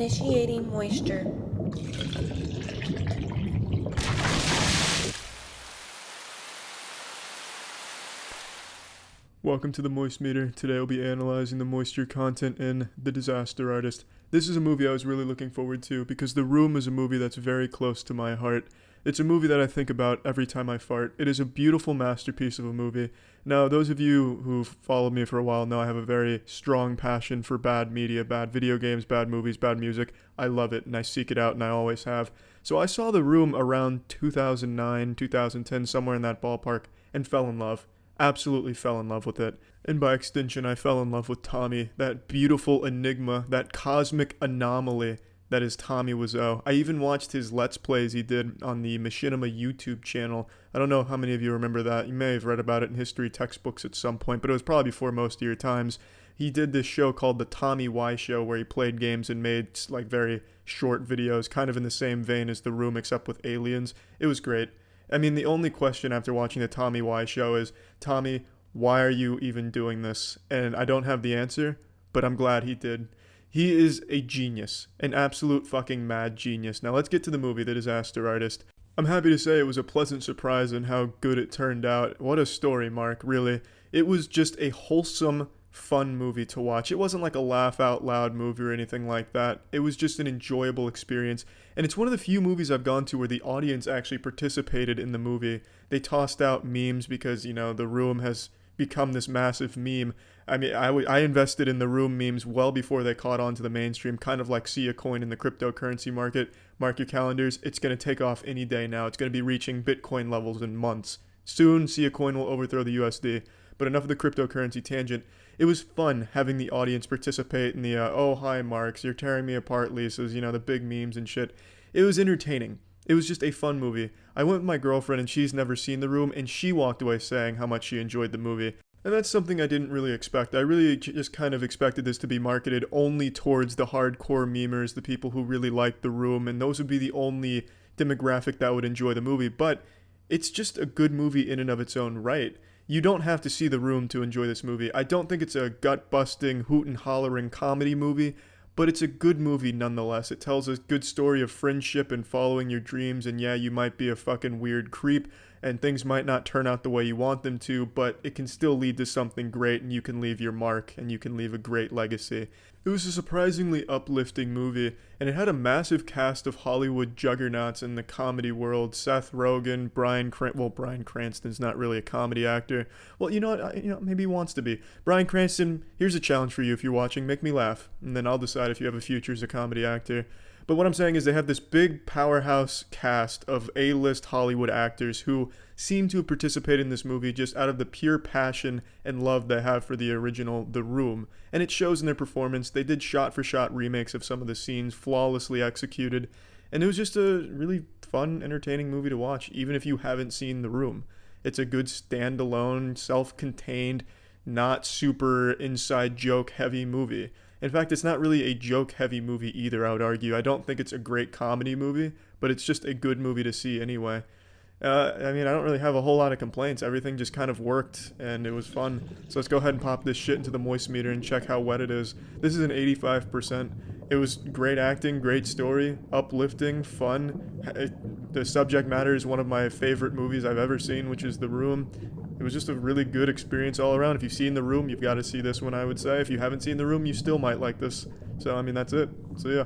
Initiating moisture. Welcome to the Moist Meter. Today I'll be analyzing the moisture content in The Disaster Artist. This is a movie I was really looking forward to because The Room is a movie that's very close to my heart. It's a movie that I think about every time I fart. It is a beautiful masterpiece of a movie. Now, those of you who've followed me for a while know I have a very strong passion for bad media, bad video games, bad movies, bad music. I love it and I seek it out and I always have. So I saw The Room around 2009, 2010, somewhere in that ballpark, and fell in love. Absolutely fell in love with it. And by extension, I fell in love with Tommy, that beautiful enigma, that cosmic anomaly that is Tommy Wiseau. I even watched his Let's Plays he did on the Machinima YouTube channel. I don't know how many of you remember that. You may have read about it in history textbooks at some point, but it was probably before most of your times. He did this show called The Tommy Y Show where he played games and made like very short videos, kind of in the same vein as The Room except with aliens. It was great. I mean, the only question after watching the Tommy Y Show is, Tommy, why are you even doing this? And I don't have the answer, but I'm glad he did. He is a genius, an absolute fucking mad genius. Now let's get to the movie, The Disaster Artist. I'm happy to say it was a pleasant surprise in how good it turned out. What a story, Mark, really. It was just a wholesome, fun movie to watch. It wasn't like a laugh out loud movie or anything like that. It was just an enjoyable experience. And it's one of the few movies I've gone to where the audience actually participated in the movie. They tossed out memes because, The Room has become this massive meme. I mean, I invested in The Room memes well before they caught on to the mainstream, kind of like see a coin in the cryptocurrency market. Mark your calendars. It's going to take off any day now. It's going to be reaching Bitcoin levels in months. Soon, see a coin will overthrow the USD. But enough of the cryptocurrency tangent. It was fun having the audience participate in the, oh, hi, Marks, you're tearing me apart, Lisa's, the big memes and shit. It was entertaining. It was just a fun movie. I went with my girlfriend and she's never seen The Room and she walked away saying how much she enjoyed the movie. And that's something I didn't really expect. I really just kind of expected this to be marketed only towards the hardcore memers, the people who really like The Room, and those would be the only demographic that would enjoy the movie. But it's just a good movie in and of its own right. You don't have to see The Room to enjoy this movie. I don't think it's a gut-busting, hoot-and-hollering comedy movie, but it's a good movie nonetheless. It tells a good story of friendship and following your dreams, and yeah, you might be a fucking weird creep, and things might not turn out the way you want them to, but it can still lead to something great, and you can leave your mark, and you can leave a great legacy. It was a surprisingly uplifting movie, and it had a massive cast of Hollywood juggernauts in the comedy world. Seth Rogen, Bryan Cranston's not really a comedy actor. Well, you know what? Maybe he wants to be. Bryan Cranston, here's a challenge for you if you're watching. Make me laugh, and then I'll decide if you have a future as a comedy actor. But what I'm saying is they have this big powerhouse cast of A-list Hollywood actors who seem to have participated in this movie just out of the pure passion and love they have for the original The Room. And it shows in their performance. They did shot-for-shot remakes of some of the scenes, flawlessly executed. And it was just a really fun, entertaining movie to watch, even if you haven't seen The Room. It's a good standalone, self-contained, not super inside joke-heavy movie. In fact, it's not really a joke-heavy movie either, I would argue. I don't think it's a great comedy movie, but it's just a good movie to see anyway. I don't really have a whole lot of complaints. Everything just kind of worked, and it was fun. So let's go ahead and pop this shit into the moist meter and check how wet it is. This is an 85%. It was great acting, great story, uplifting, fun. The subject matter is one of my favorite movies I've ever seen, which is The Room. It was just a really good experience all around. If you've seen The Room, you've got to see this one, I would say. If you haven't seen The Room, you still might like this. So, that's it. So, yeah.